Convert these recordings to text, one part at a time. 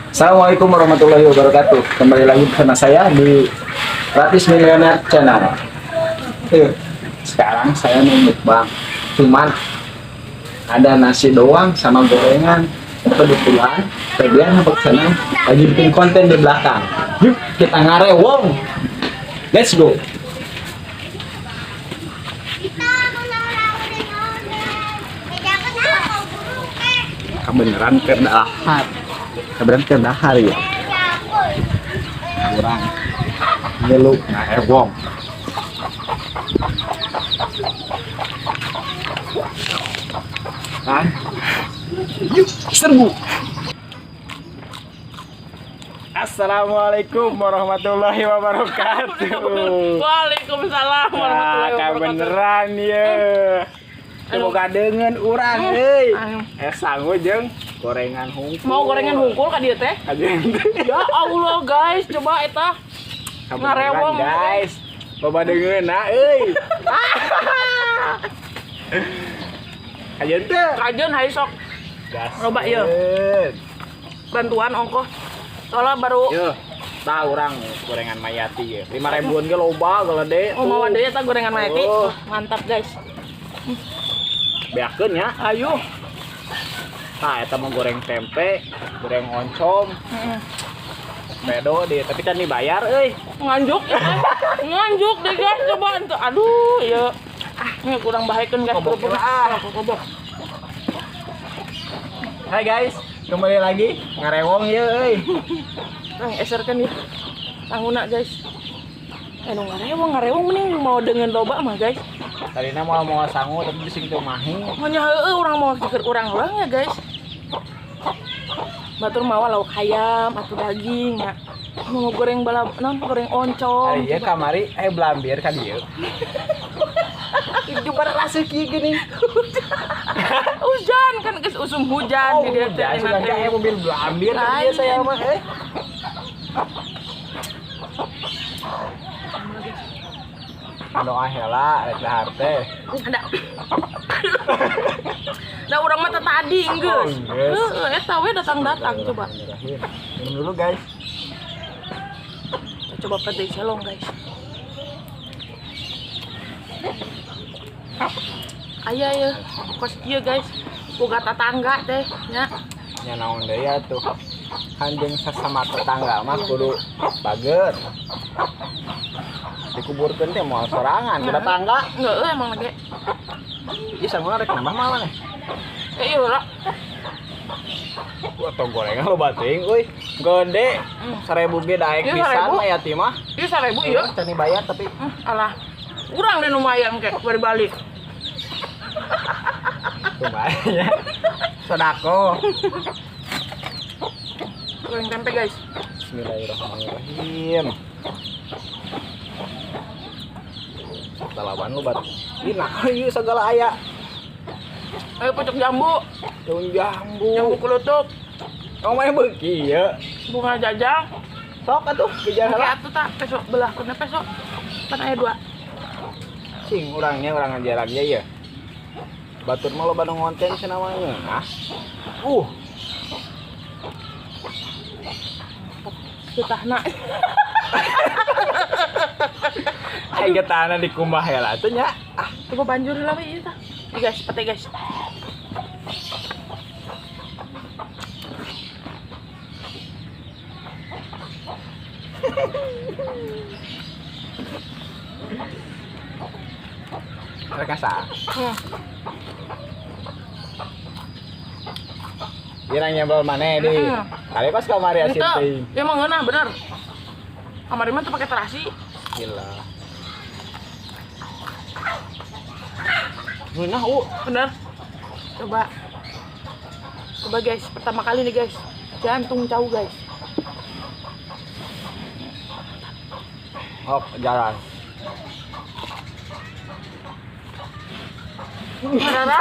Assalamualaikum warahmatullahi wabarakatuh. Kembali lagi bersama saya di Gratis Milioner Channel. Sekarang saya mau mukbang. Cuman ada nasi doang sama gorengan. Kebetulan Febian apa sana lagi bikin konten di belakang. Yuk kita ngarewong. Let's go. Kebeneran kedahar. Kebeneran kedahar ya. Kurang. Ngeluk ngarewong. Kan? Yuk, serbu. Assalamualaikum warahmatullahi wabarakatuh. Waalaikumsalam warahmatullahi Nah, wabarakatuh. beneran ya. Semoga dengan urang euy. Sanggup jeung gorengan hungkul. Mau gorengan hungkul ka dieu teh? Ya Allah guys, coba eta ngarewong guys. Loba deungeunna euy. Ayeun teh. kajeun hai sok loba ieu. Bantuan ongkos. Soalnya baru Yeuh, tah urang gorengan Mayati ye. 5.000-an ge loba gede. oh, mau deui eta gorengan Mayati. Oh. Mantap guys. Beakeun ya. Ayo. Tah eta mah goreng tempe, goreng oncom, pedo di tapi kan dibayar euy. Nganjuk. Nganjuk deh guys, coba ente. Aduh, ya. Ini kurang bahayakeun guys. Kobok lah. Kobok. Hai guys, kembali lagi ngarewong ya euy. Nang eserkeun ya. Tangguna guys. Nu ngarewong mending mau dengan loba mah guys. Tadina mau sangu tapi bising teu mahi. Hanya heueuh urang mau keur urang heula ya guys. Batur mawa lauk ayam atau daging ya. Mau goreng bala naon goreng oncom. Ari ieu kamari belambir ka dieu. Itu pada rasa kieu geuning. Hujan kan geus usum hujan di dieu teh. Sudah kayak mobil belambir ka dieu saya mah Doa heula rek dahar teh. Ada. Da urang mah tadi geus. Heeh, eta we datang-datang coba. Minum dulu guys. Coba pede selong guys. Aya ya, kos kieu guys. Boga tetangga teh nya. Nya naon deui atuh. Anjing sesama tetangga mah kudu bager. Dikuburkeun teh moal sorangan ke tetangga. Heeh emang lagi. Ieu sangguna rek nambah mah maneh. Iya lah. Gua tong gorengan lo bating euy. Gede. 1.000 ge daek Ieu pisan 1.000. mah ya ti mah. Ieu 1.000 ieu. Teu dibayar tapi Alah. Urang deh lumayan kek bari balik. lumayan. Sodako. Goreng tempe guys. Bismillahirrahmanirrahim. Talawan lu bat. Nah, ieu segala aya. Ayo pucuk jambu. Daun jambu. Jambu kulutuk. Kamu main beuki ieu. Bunga jajang. Sok atuh kejar Oke heula. atuh tak besok belah kuna besok. Kan aya 2. Cing urangnya urang ngajar aja ya. Batur mah loba nu ngonten cenah mah ngeunah. Getahna. Ai getana dikumbah heula teh nya. Coba banjur lah we ieu tah. Nih guys, pete guys. Rek asa. Ieu nang nyambel maneh di. Kali pas kamari asin Itu, teuing. ya emang ngeunah bener. Kamari mah teu pake terasi. Gila. Ngeunah Bener. Coba. Coba guys, pertama kali nih guys. Jantung jauh guys. hok jalan. Marah.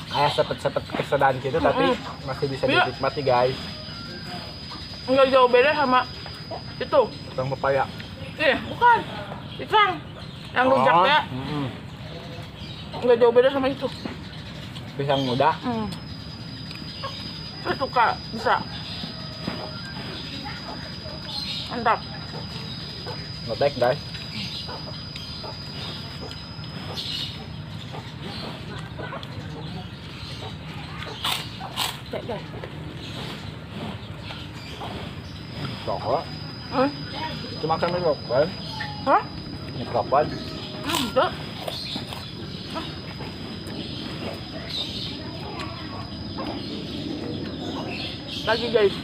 Kayak sepet-sepet kesedan gitu tapi masih bisa Iya. dinikmati guys. Enggak jauh beda sama Itu. Pisang pepaya. Bukan. Pisang. Yang rujak ya. Nggak jauh beda sama itu. Pisang muda. Saya suka, bisa. Mantap. Ngetek guys. Cek deh. Coklat. Hmm? Cuma kan ini coklat. Hah? Ini coklat. Enggak. Lagi guys.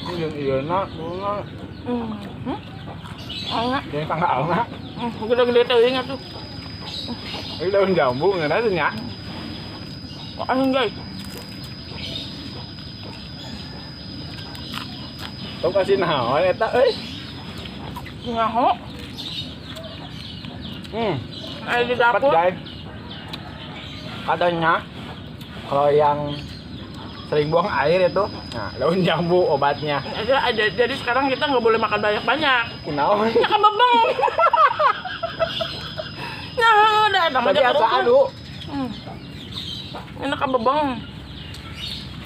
Ini yang iya nak, bunga. Enggak. Ini tangga anak. Gede-gede teuing atuh. Ini daun jambu nggak ada nya. Kok aneh guys. Tau kasih naon eta euy. Ngaho. Ada di Dapat dapur. guys. Katanya kalau yang sering buang air itu, nah daun jambu obatnya. Ada. Jadi sekarang kita nggak boleh makan banyak-banyak. Kunaon? Ya kan bebeng. Ya udah namanya Biasa kerupuk. adu. Enak kan bebeng.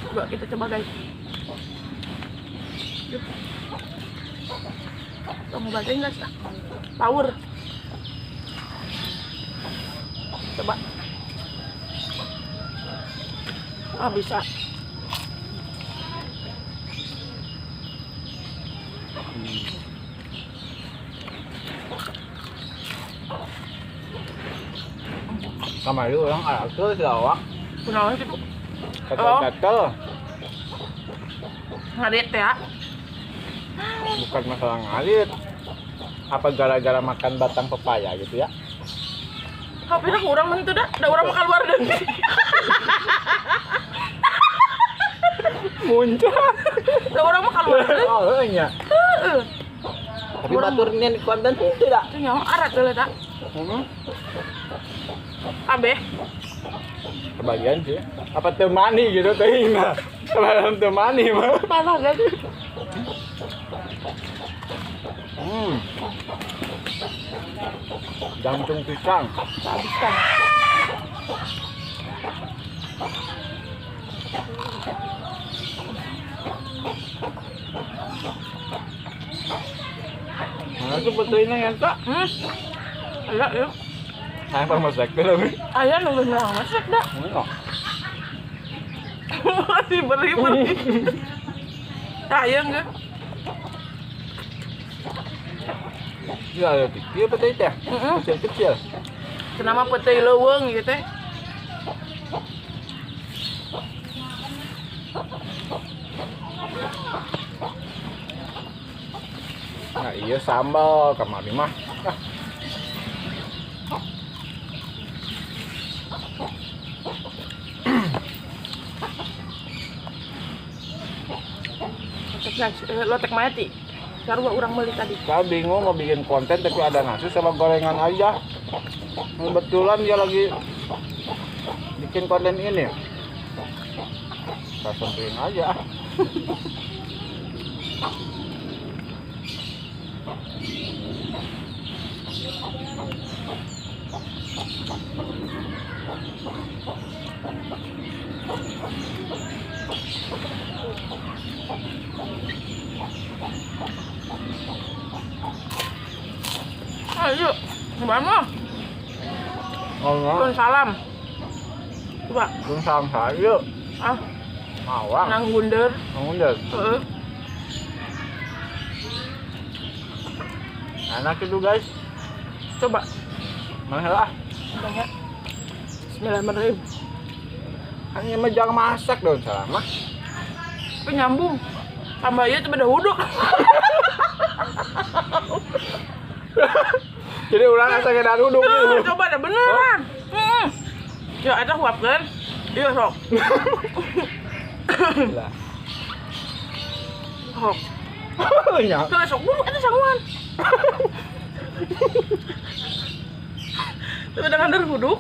Coba kita coba guys. Yuk. Kamu bacain guys. Power. Coba. Bisa. Sama itu orang ada ke Jawa. Kunaon sih, Bu? Gatel-gatel. Ngarit ya. Bukan masalah ngalit. Apa gara-gara makan batang pepaya gitu ya? Tapi dah kurang mentu dah. Dah orang makan luar dan. Muncul. Dah orang makan luar dan. Oh, iya. Tapi batur ini konten tidak. Itu nyawa arat dulu tak. Abe. Kebagian sih. Apa temani gitu teh nah. Kalau temani mah. Panas guys. Jantung pisang. Habiskan. Nah, itu betulnya ya, Kak. Ayah, yuk. Saya pernah masak dulu. Ayah nunggu bilang masak dah. Masih beri. Ayah enggak? Iya, ada kecil petai teh. Kecil-kecil. Kenapa petai leuweung gitu teh? Nah, iya sambal kamari mah. Lotek mati. Sarua urang beli tadi. Saya bingung mau bikin konten tapi ada nasi sama gorengan aja. Kebetulan dia lagi bikin konten ini. Saya sentuhin aja. Ayo, gimana? Oh, enggak. Salam. Coba. Belum salam saya. Mawang. Nang bunder. Udah. Enak itu guys. Coba. Mana lah? Banyak. Bismillahirrahmanirrahim. Hanya mah jangan masak dong selama. Tapi nyambung. Tambah iya coba dah huduk. Jadi ulang asa ke duduk gitu. Coba dah beneran. Ya ada huapkeun. Iya sok. Lah. Sok. Ya. Tuh sok dulu ada sanguan. Tapi dengan der huduk.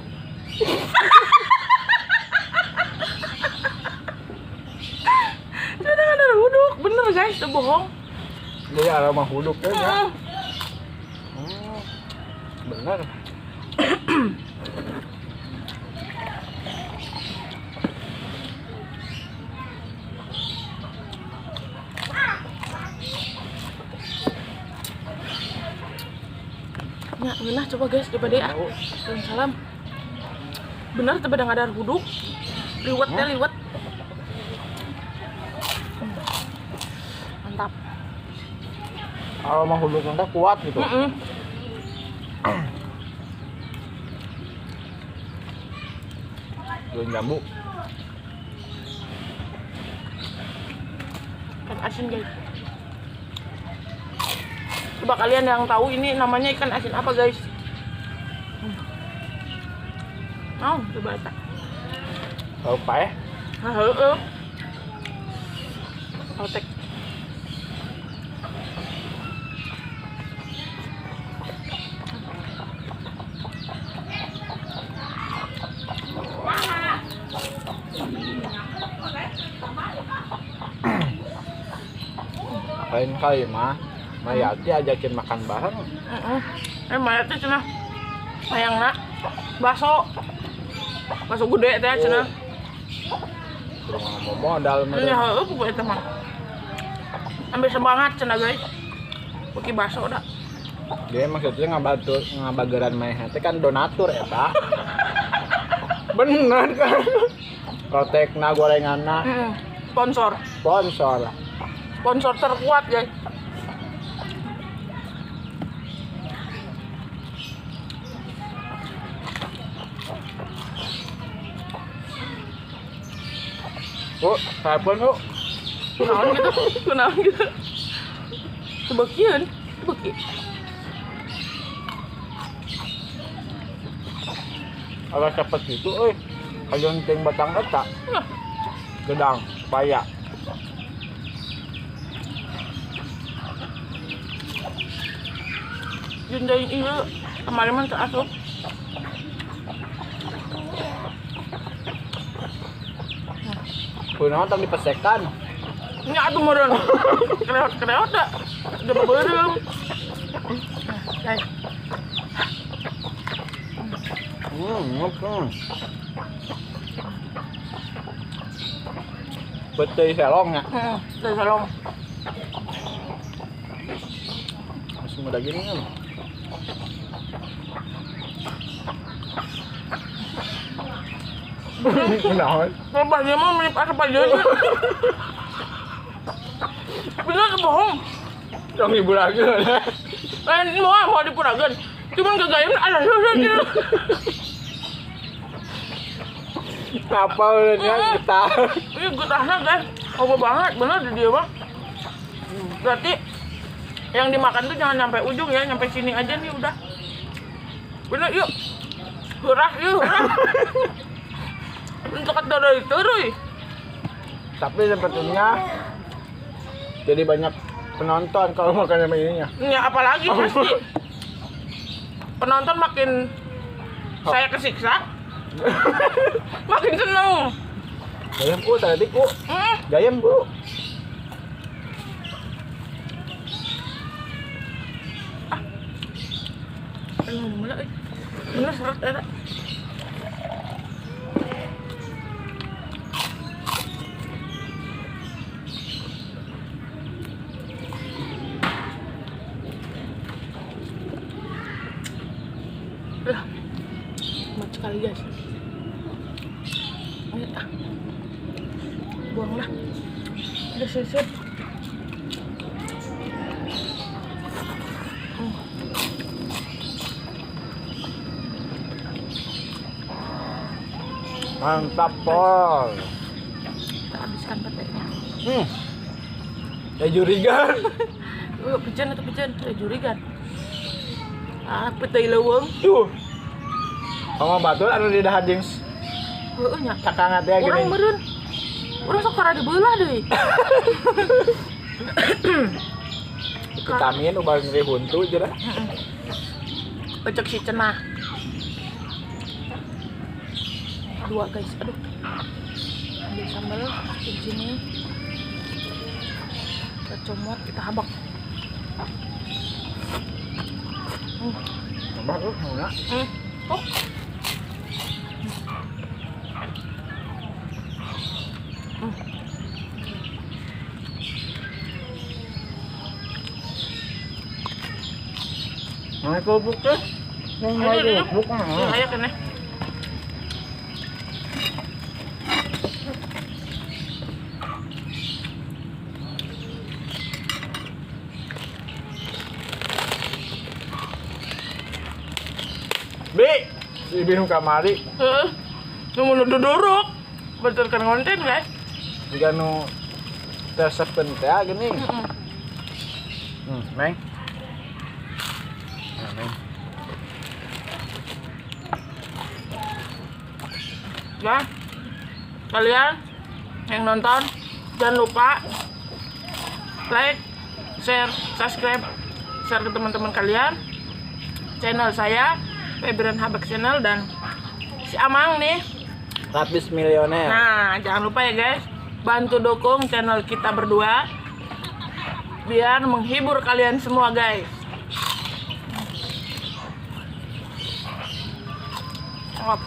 Tapi dengan der huduk bener. guys, itu bohong. Jadi aroma huduknya ya. Bener. Ya, benar coba guys, coba deh ah. Salam. Benar tuh bedang ada huduk. Liwet ya, liwet. Mantap. Aroma huduknya kuat gitu. Daun jambu. Ikan asin guys. Coba kalian yang tahu ini namanya ikan asin apa guys? Mau coba tak? Tahu pak ya? Otek. Lain kali mah Mayati ajakin makan bareng. Mayatnya cina ayang nak bakso gede teh cina. Kurang mau modal mah. Ya heueuh pokoknya teh mah. Ambil semangat cina guys. Beki bakso dah. Dia maksudnya ngabageran mah teh kan donatur eta. Bener kan? Protekna gorenganna. Sponsor terkuat guys. Telepon yuk. Kunaon gitu. Sebagian, beki. Kalau cepet gitu, kayong ting batang eta. Gedang, paya. Jendain iya, kemarin mah asup. Kunaon tong dipesekan. Nya atuh meureun. Kereot dah. Udah bebeureuh. Guys. Beteuy selong nya. Teh salong. Masih muda gini kan. Kunaon? Coba dia mau mirip apa aja. Bener bohong. Yang ibu lagi. Ini mau dipuragan. Cuman kegayaan ada saja. Apa ulunnya getah? Ini getahnya guys. Coba banget, bener di dia mah. Berarti yang dimakan tuh jangan sampai ujung ya, sampai sini aja nih udah. Bener yuk. Hurah yuk, hurah. Untuk kata itu, Roy. Tapi sepertinya jadi banyak penonton kalau makan sama ininya. Ya apalagi pasti. Penonton makin saya kesiksa. Makin seneng. Gayam ku tadi ku. Gayam bu. Bener seret ada. Mat sekali guys. Buanglah. Udah sisir. Mantap pol. Kita habiskan petainya. Ya jurigan. Pijen atau pijen? Jurigan. Petai leuweung. Tuh. Sama batul anu di dahan jings. Heueuh nya. Cakangat ya gini. Urang meureun. Urang sok kara dibeulah deui. Vitamin ubah nyeri huntu jeung. Pecek si cenah. Dua guys, aduh. Ambil sambal di sini. Kita comot kita habak. Bagus enggak? Oh. Nah, kerupuk tuh. Ayo, ayo kene. Bi, si bingung kamari. Nu duduk. Benturkan konten, guys. Jika nu tersepken teh gini. Meng. Nah, Meng. Ya. Kalian yang nonton jangan lupa like, share, subscribe, share ke teman-teman kalian. Channel saya Febrian Habak Channel dan si Amang nih. Rapis milioner. Nah, jangan lupa ya guys, bantu dukung channel kita berdua biar menghibur kalian semua guys. Ngop.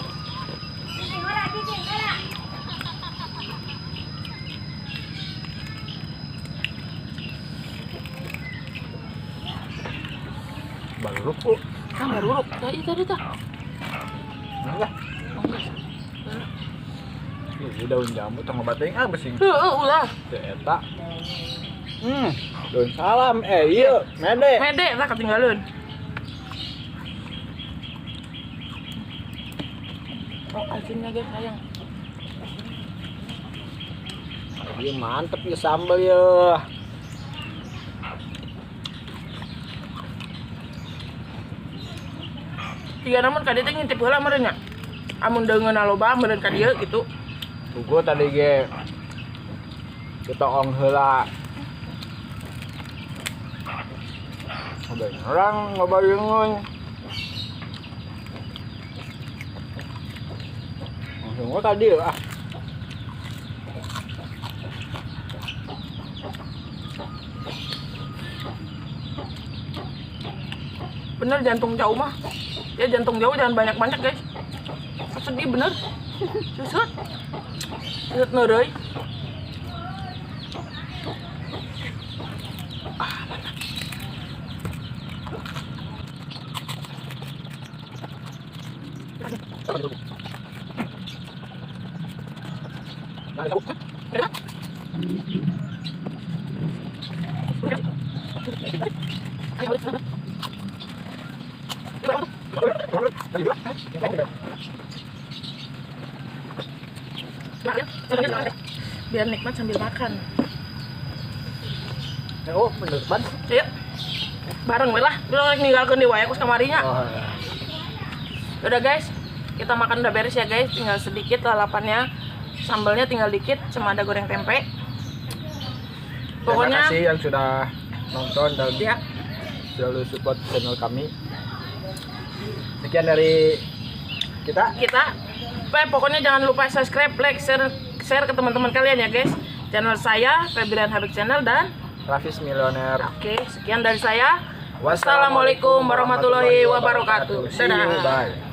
Baru kok. Baru uruk. Tadi tah. Enggak. Ini daun jambu tong bateng besing. Ulah. Teh eta. Daun salam iya, mede. Mede lah ketinggalan. Oh, asinnya guys, sayang. Iya mantep ya sambal ya. Tiga namun kadi teh ngintip heula meureun nya. Amun deungeun loba meureun ka dieu gitu. Tugu tadi ge kita ong heula. Ada orang ngabayeungeun. Langsung tadi ah. Bener jantung jauh mah. Ya jantung jauh jangan banyak-banyak guys. Sedih bener. Susut. Susut neureuy. Biar nikmat sambil makan. Oh, bener ban. Ayo. Bareng we lah. Lu ninggalkeun di wae kus kamarinya. Oh. Udah guys, kita makan udah beres ya guys. Tinggal sedikit lalapannya. Sambalnya tinggal dikit sama ada goreng tempe. Pokoknya terima kasih yang sudah nonton dan ya, selalu support channel kami. Sekian dari kita. Pokoknya jangan lupa subscribe, like, share ke teman-teman kalian ya guys. Channel saya Febrian Habak Channel dan Rafis Milioner. Oke, sekian dari saya. Wassalamualaikum warahmatullahi wabarakatuh. See you, Dadah. bye.